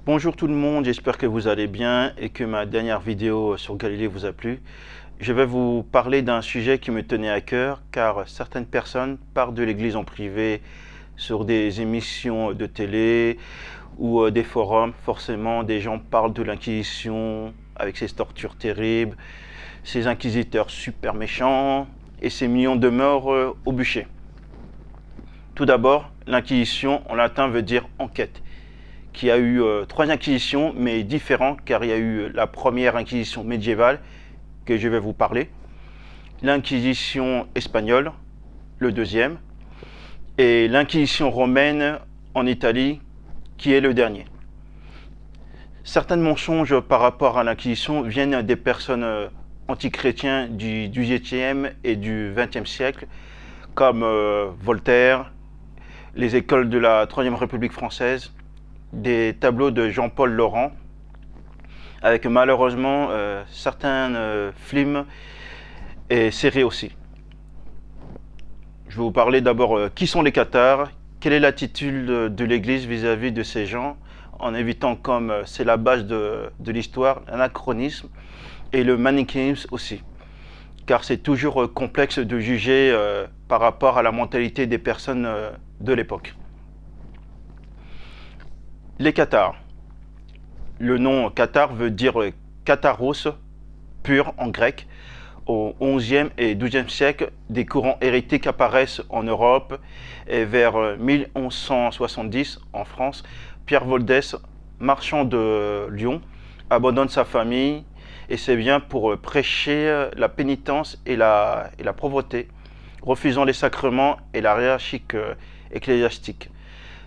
Bonjour tout le monde, j'espère que vous allez bien et que ma dernière vidéo sur Galilée vous a plu. Je vais vous parler d'un sujet qui me tenait à cœur car certaines personnes parlent de l'Église en privé sur des émissions de télé ou des forums. Forcément, des gens parlent de l'Inquisition avec ses tortures terribles, ses inquisiteurs super méchants et ses millions de morts au bûcher. Tout d'abord, l'Inquisition en latin veut dire enquête, qui a eu trois inquisitions, mais différentes, car il y a eu la première inquisition médiévale, que je vais vous parler, l'inquisition espagnole, le deuxième, et l'inquisition romaine en Italie, qui est le dernier. Certains mensonges par rapport à l'inquisition viennent des personnes antichrétiens du XVIIIe et du XXe siècle, comme Voltaire, les écoles de la Troisième République française, des tableaux de Jean-Paul Laurent, avec malheureusement certains films et séries aussi. Je vais vous parler d'abord qui sont les cathares, quelle est l'attitude de l'Église vis-à-vis de ces gens, en évitant, comme c'est la base de l'histoire, l'anachronisme et le manichéisme aussi. Car c'est toujours complexe de juger par rapport à la mentalité des personnes de l'époque. Les cathares. Le nom cathare veut dire katharos, pur en grec. Au XIe et XIIe siècle, des courants hérétiques apparaissent en Europe et vers 1170 en France, Pierre Voldès, marchand de Lyon, abandonne sa famille et ses biens pour prêcher la pénitence et la pauvreté, refusant les sacrements et la hiérarchie ecclésiastique.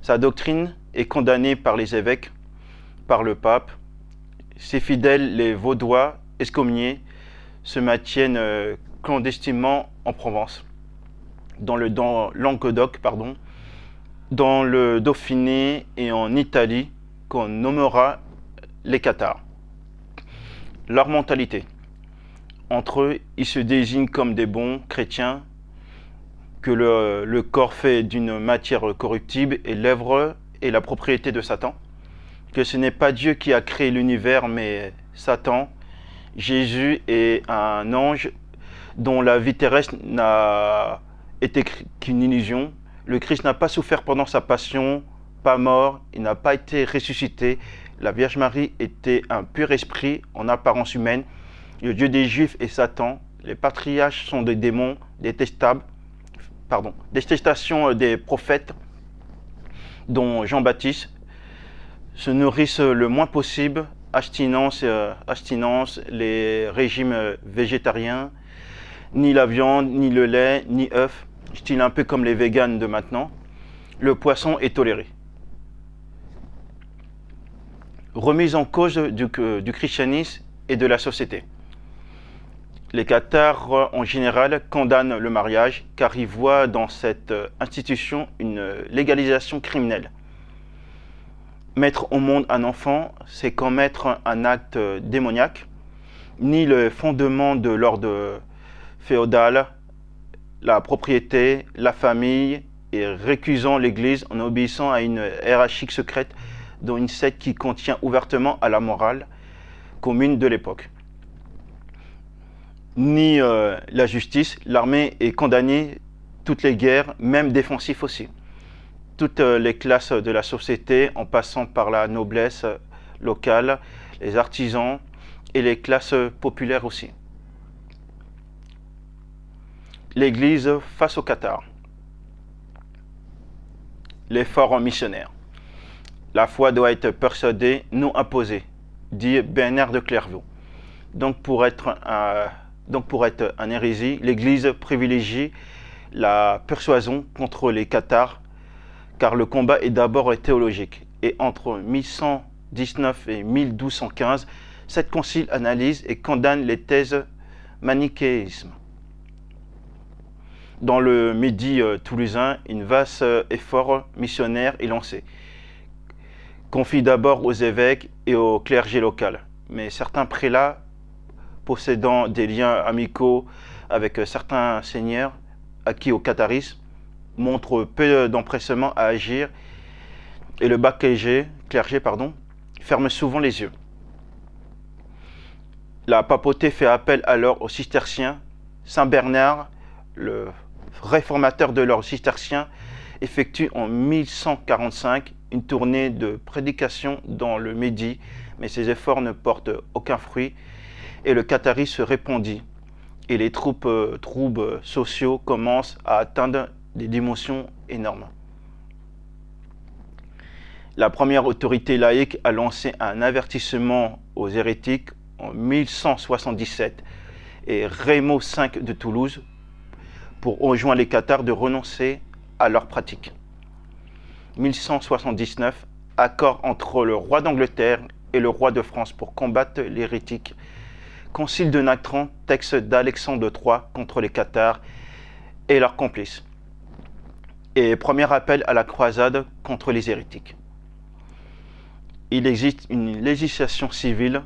Sa doctrine est condamnée par les évêques, par le pape. Ses fidèles, les Vaudois, excommuniés, se maintiennent clandestinement en Provence, dans Languedoc, dans le Dauphiné et en Italie, qu'on nommera les cathares. Leur mentalité. Entre eux, ils se désignent comme des bons chrétiens, que le corps fait d'une matière corruptible et l'œuvre est la propriété de Satan, que ce n'est pas Dieu qui a créé l'univers, mais Satan. Jésus est un ange dont la vie terrestre n'a été qu'une illusion. Le Christ n'a pas souffert pendant sa passion, pas mort, il n'a pas été ressuscité. La Vierge Marie était un pur esprit en apparence humaine. Le Dieu des Juifs est Satan. Les patriarches sont des démons détestables. Détestation des prophètes, dont Jean-Baptiste, se nourrissent le moins possible, abstinence, les régimes végétariens, ni la viande, ni le lait, ni œufs, style un peu comme les véganes de maintenant. Le poisson est toléré. Remise en cause du christianisme et de la société. Les cathares, en général, condamnent le mariage car ils voient dans cette institution une légalisation criminelle. Mettre au monde un enfant, c'est commettre un acte démoniaque, ni le fondement de l'ordre féodal, la propriété, la famille, et récusant l'Église en obéissant à une hiérarchie secrète dont une secte qui contient ouvertement à la morale commune de l'époque. Ni la justice, l'armée est condamnée, toutes les guerres, même défensives aussi. Toutes les classes de la société, en passant par la noblesse locale, les artisans et les classes populaires aussi. L'Église face aux cathares. L'effort missionnaire. La foi doit être persuadée, non imposée, dit Bernard de Clairvaux. Donc pour être un hérésie, l'Église privilégie la persuasion contre les cathares, car le combat est d'abord théologique. Et entre 1119 et 1215, cette concile analyse et condamne les thèses manichéisme. Dans le Midi toulousain, une vaste effort missionnaire est lancé. Confie d'abord aux évêques et au clergé local. Mais certains prélats, possédant des liens amicaux avec certains seigneurs acquis au catharisme, montrent peu d'empressement à agir et le bas clergé ferment souvent les yeux. La papauté fait appel alors aux cisterciens. Saint Bernard, le réformateur de l'ordre cistercien, effectue en 1145 une tournée de prédication dans le Midi, mais ses efforts ne portent aucun fruit et le catharisme se répandit et les troubles sociaux commencent à atteindre des dimensions énormes. La première autorité laïque a lancé un avertissement aux hérétiques en 1177 et Raymond V de Toulouse pour enjoindre les cathares de renoncer à leurs pratiques. 1179, accord entre le roi d'Angleterre et le roi de France pour combattre l'hérétique. Concile de Natran, texte d'Alexandre III contre les cathares et leurs complices. Et premier appel à la croisade contre les hérétiques. Il existe une législation civile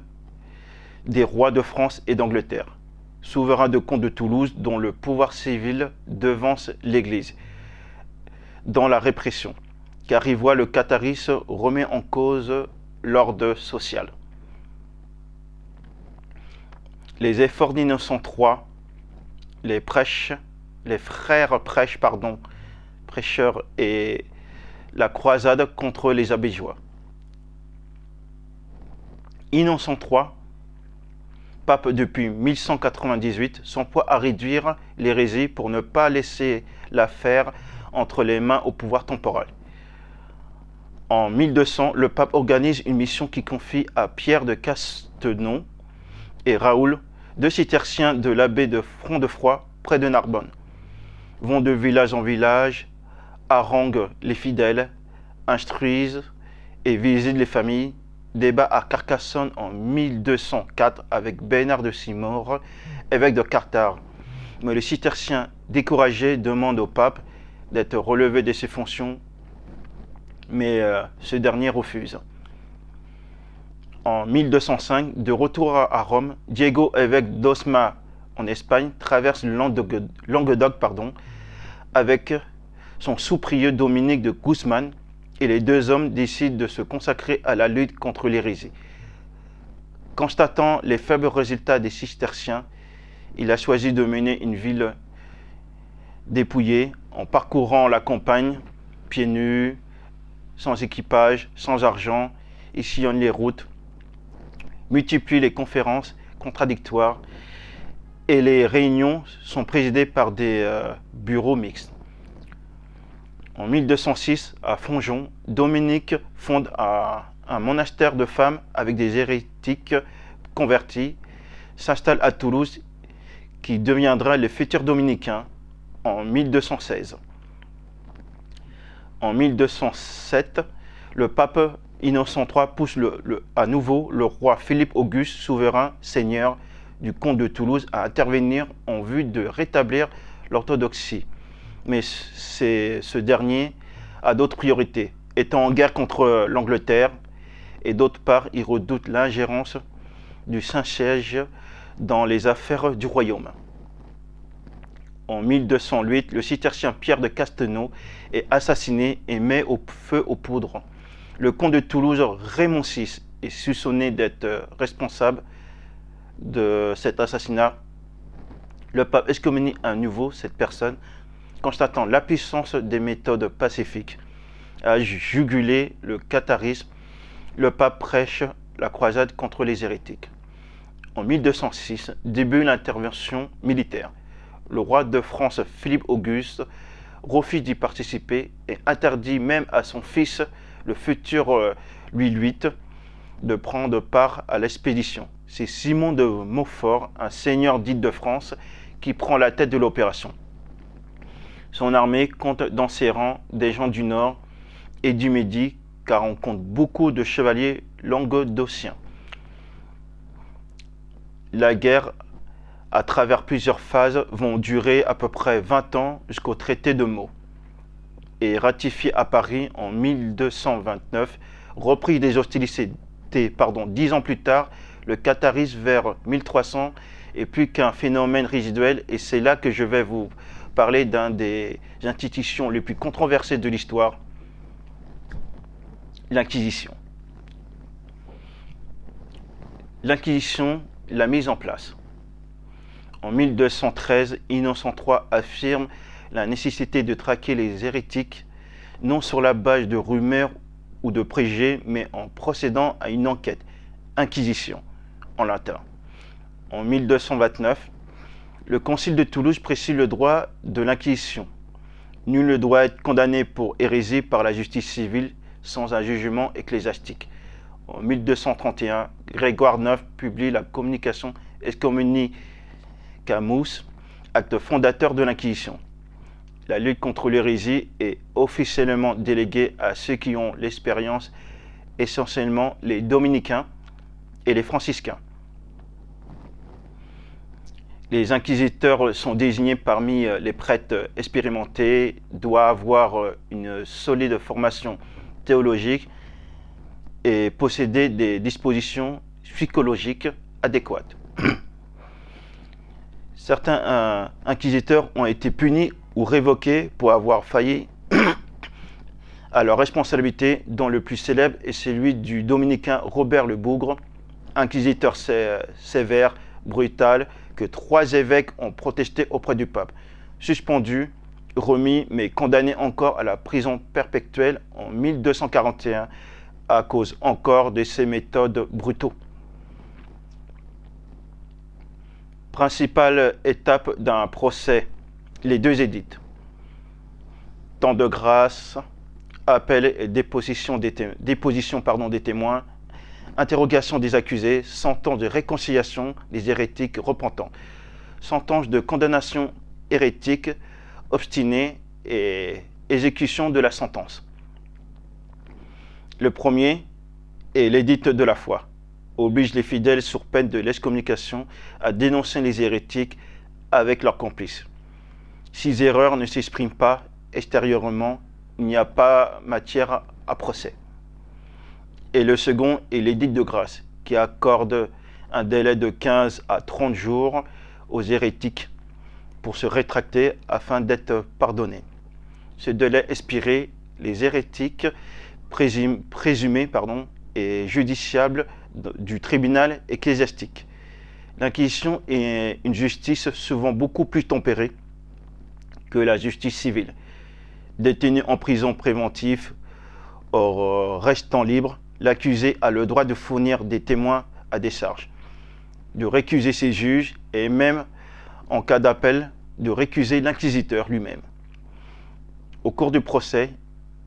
des rois de France et d'Angleterre, souverain de comte de Toulouse dont le pouvoir civil devance l'Église dans la répression, car il voit le catharisme remet en cause l'ordre social. Les efforts d'Innocent III, les frères prêcheurs et la croisade contre les abbéjois. Innocent III, pape depuis 1198, s'emploie à réduire l'hérésie pour ne pas laisser l'affaire entre les mains au pouvoir temporel. En 1200, le pape organise une mission qui confie à Pierre de Castenon et Raoul, deux cisterciens de l'abbaye de Front-de-Froid, près de Narbonne, vont de village en village, haranguent les fidèles, instruisent et visitent les familles, débat à Carcassonne en 1204 avec Bernard de Simore, évêque de Carthage. Mais le cistercien découragé demande au pape d'être relevé de ses fonctions, mais ce dernier refuse. En 1205, de retour à Rome, Diego, évêque d'Osma en Espagne, traverse le Languedoc avec son sous-prieur Dominique de Guzman, et les deux hommes décident de se consacrer à la lutte contre l'hérésie. Constatant les faibles résultats des cisterciens, il a choisi de mener une ville dépouillée en parcourant la campagne, pieds nus, sans équipage, sans argent. Il sillonne les routes, multiplie les conférences contradictoires et les réunions sont présidées par des bureaux mixtes. En 1206, à Fonjon, Dominique fonde un monastère de femmes avec des hérétiques convertis, s'installe à Toulouse, qui deviendra le futur dominicain en 1216. En 1207, le pape Innocent III pousse à nouveau le roi Philippe Auguste, souverain seigneur du comte de Toulouse, à intervenir en vue de rétablir l'orthodoxie. Mais ce dernier a d'autres priorités, étant en guerre contre l'Angleterre, et d'autre part, il redoute l'ingérence du Saint-Siège dans les affaires du royaume. En 1208, le cistercien Pierre de Castenon est assassiné et met au feu aux poudres. Le comte de Toulouse, Raymond VI, est soupçonné d'être responsable de cet assassinat. Le pape excommunie à nouveau cette personne, constatant la puissance des méthodes pacifiques à juguler le catharisme. Le pape prêche la croisade contre les hérétiques. En 1206, débute l'intervention militaire. Le roi de France, Philippe Auguste, refuse d'y participer et interdit même à son fils, le futur Louis VIII, de prendre part à l'expédition. C'est Simon de Montfort, un seigneur d'Île-de-France, qui prend la tête de l'opération. Son armée compte dans ses rangs des gens du Nord et du Midi, car on compte beaucoup de chevaliers languedociens. La guerre, à travers plusieurs phases, vont durer à peu près 20 ans jusqu'au traité de Meaux. Et ratifié à Paris en 1229, repris des hostilités 10 ans plus tard, le catharisme vers 1300 est plus qu'un phénomène résiduel, et c'est là que je vais vous parler d'un des institutions les plus controversées de l'histoire, l'Inquisition. L'Inquisition, la mise en place. En 1213, Innocent III affirme la nécessité de traquer les hérétiques, non sur la base de rumeurs ou de préjugés, mais en procédant à une enquête, inquisition, en latin. En 1229, le Concile de Toulouse précise le droit de l'inquisition. Nul ne doit être condamné pour hérésie par la justice civile sans un jugement ecclésiastique. En 1231, Grégoire IX publie la Communication Excommunicamus, acte fondateur de l'Inquisition. La lutte contre l'hérésie est officiellement déléguée à ceux qui ont l'expérience, essentiellement les dominicains et les franciscains. Les inquisiteurs sont désignés parmi les prêtres expérimentés, doivent avoir une solide formation théologique et posséder des dispositions psychologiques adéquates. Certains inquisiteurs ont été punis ou révoqués pour avoir failli à leur responsabilité, dont le plus célèbre est celui du dominicain Robert le Bougre, inquisiteur sévère, brutal, que 3 évêques ont protesté auprès du pape. Suspendu, remis, mais condamné encore à la prison perpétuelle en 1241 à cause encore de ses méthodes brutaux. Principale étape d'un procès, les 2 édits. Temps de grâce, appel et déposition des témoins, interrogation des accusés, sentence de réconciliation des hérétiques repentants, sentence de condamnation hérétique obstinée et exécution de la sentence. Le premier est l'édit de la foi, oblige les fidèles sous peine de l'excommunication à dénoncer les hérétiques avec leurs complices. Si les erreurs ne s'expriment pas extérieurement, il n'y a pas matière à procès. Et le second est l'édit de grâce, qui accorde un délai de 15 à 30 jours aux hérétiques pour se rétracter afin d'être pardonnés. Ce délai expiré, les hérétiques présumés et judiciables du tribunal ecclésiastique. L'Inquisition est une justice souvent beaucoup plus tempérée que la justice civile. Détenu en prison préventive, or restant libre, l'accusé a le droit de fournir des témoins à décharge, de récuser ses juges et même, en cas d'appel, de récuser l'inquisiteur lui-même. Au cours du procès,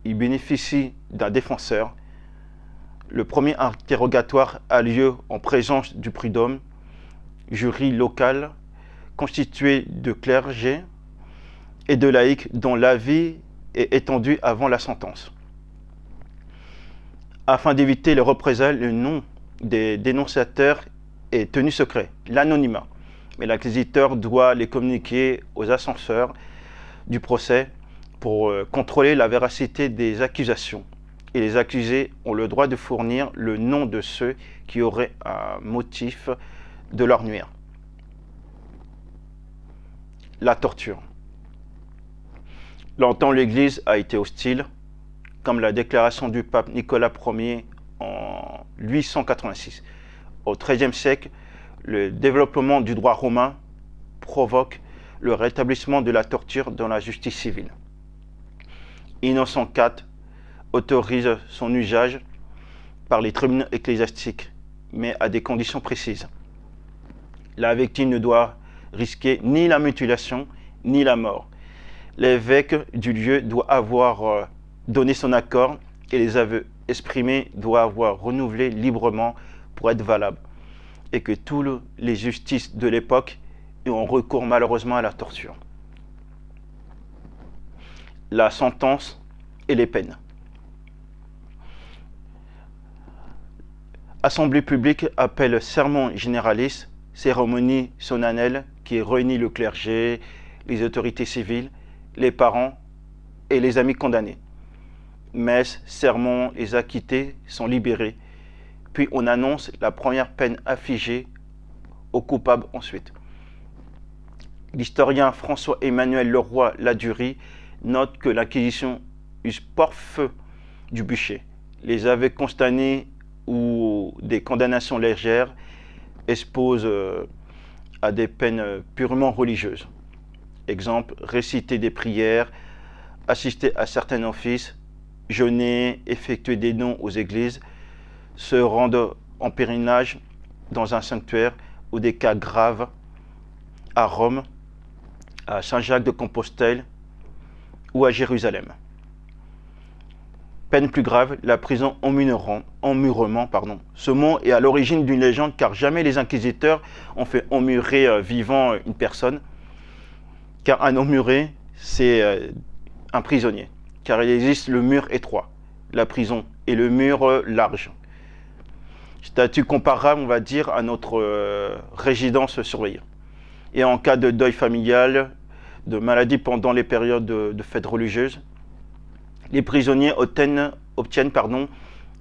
il bénéficie d'un défenseur. Le premier interrogatoire a lieu en présence du prud'homme, jury local constitué de clergé et de laïcs dont l'avis est étendu avant la sentence. Afin d'éviter les représailles, le nom des dénonciateurs est tenu secret, l'anonymat. Mais l'inquisiteur doit les communiquer aux ascenseurs du procès pour contrôler la véracité des accusations. Et les accusés ont le droit de fournir le nom de ceux qui auraient un motif de leur nuire. La torture. Longtemps, l'Église a été hostile, comme la déclaration du pape Nicolas Ier en 886. Au XIIIe siècle, le développement du droit romain provoque le rétablissement de la torture dans la justice civile. Innocent IV autorise son usage par les tribunaux ecclésiastiques, mais à des conditions précises. La victime ne doit risquer ni la mutilation, ni la mort. L'évêque du lieu doit avoir donné son accord et les aveux exprimés doivent avoir renouvelé librement pour être valables. Et que toutes les justices de l'époque ont recours malheureusement à la torture. La sentence et les peines. Assemblée publique appelle sermon généraliste, cérémonie solennelle qui réunit le clergé, les autorités civiles, les parents et les amis condamnés. Messe, sermon, les acquittés sont libérés. Puis on annonce la première peine affligée aux coupables ensuite. L'historien François-Emmanuel Leroy-Ladurie note que l'Inquisition use porte-feu du bûcher. Les aveux consternés ou des condamnations légères expose à des peines purement religieuses. Exemple, réciter des prières, assister à certains offices, jeûner, effectuer des dons aux églises, se rendre en pèlerinage dans un sanctuaire ou des cas graves à Rome, à Saint-Jacques-de-Compostelle ou à Jérusalem. Peine plus grave, la prison emmurement. Ce mot est à l'origine d'une légende car jamais les inquisiteurs ont fait emmurer vivant une personne. Car un emmuré, c'est un prisonnier. Car il existe le mur étroit, la prison, et le mur large. Statut comparable, on va dire, à notre résidence surveillée. Et en cas de deuil familial, de maladie pendant les périodes de fêtes religieuses, les prisonniers obtiennent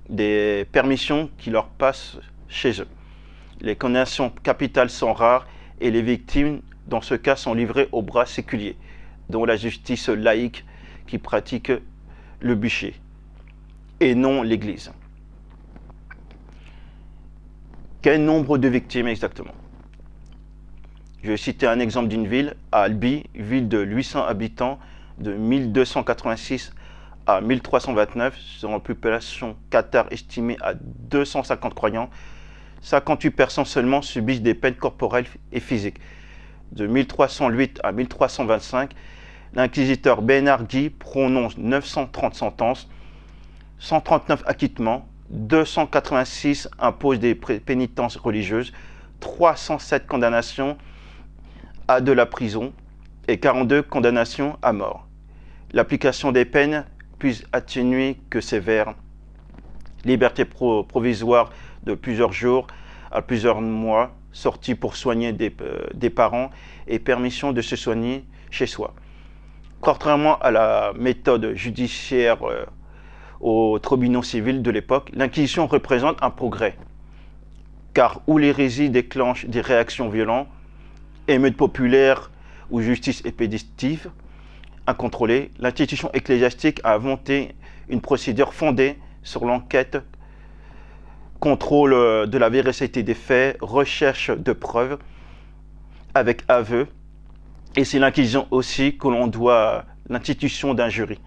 des permissions qui leur passent chez eux. Les condamnations capitales sont rares et les victimes, dans ce cas, sont livrées aux bras séculiers, dont la justice laïque qui pratique le bûcher, et non l'Église. Quel nombre de victimes exactement? Je vais citer un exemple d'une ville, à Albi, ville de 800 habitants, de 1286 à 1329, selon la population cathare estimée à 250 croyants. 58 personnes seulement subissent des peines corporelles et physiques. De 1308 à 1325, l'inquisiteur Bernard Guy prononce 930 sentences, 139 acquittements, 286 imposent des pénitences religieuses, 307 condamnations à de la prison et 42 condamnations à mort. L'application des peines plus atténuée que sévère, liberté provisoire de plusieurs jours à plusieurs mois, sortie pour soigner des parents et permission de se soigner chez soi. Contrairement à la méthode judiciaire aux tribunaux civils de l'époque, l'Inquisition représente un progrès, car où l'hérésie déclenche des réactions violentes, émeutes populaires ou justice expéditive incontrôlée, l'institution ecclésiastique a inventé une procédure fondée sur l'enquête, contrôle de la véracité des faits, recherche de preuves avec aveu, et c'est l'Inquisition aussi que l'on doit l'institution d'un jury,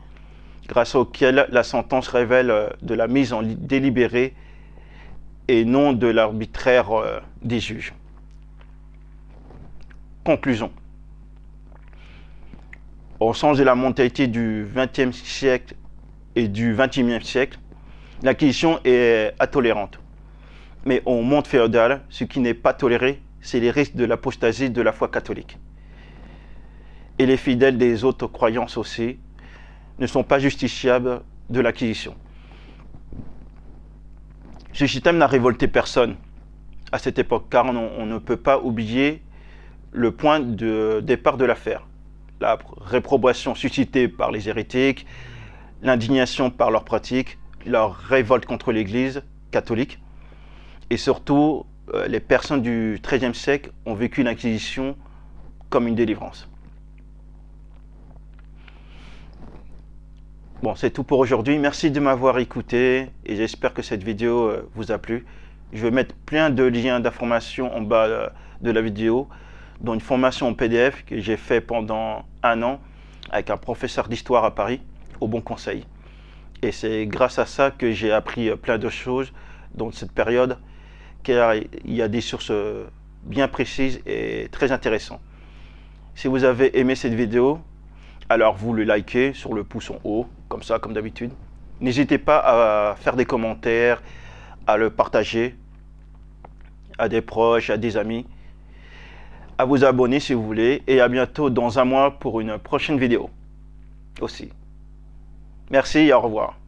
grâce auquel la sentence révèle de la mise en délibéré et non de l'arbitraire des juges. Conclusion. Au sens de la mentalité du XXe siècle et du XXIe siècle, l'Inquisition est intolérante. Mais au monde féodal, ce qui n'est pas toléré, c'est les risques de l'apostasie de la foi catholique. Et les fidèles des autres croyances aussi ne sont pas justiciables de l'Inquisition. Ce système n'a révolté personne à cette époque, car on ne peut pas oublier le point de départ de l'affaire. La réprobation suscitée par les hérétiques, l'indignation par leurs pratiques, leur révolte contre l'Église catholique, et surtout, les personnes du XIIIe siècle ont vécu l'Inquisition comme une délivrance. Bon, c'est tout pour aujourd'hui. Merci de m'avoir écouté et j'espère que cette vidéo vous a plu. Je vais mettre plein de liens d'informations en bas de la vidéo, dont une formation en PDF que j'ai fait pendant 1 an avec un professeur d'histoire à Paris, au Bon Conseil. Et c'est grâce à ça que j'ai appris plein de choses dans cette période, car il y a des sources bien précises et très intéressantes. Si vous avez aimé cette vidéo, alors vous le likez sur le pouce en haut, comme ça, comme d'habitude. N'hésitez pas à faire des commentaires, à le partager à des proches, à des amis, à vous abonner si vous voulez, et à bientôt dans 1 mois pour une prochaine vidéo aussi. Merci et au revoir.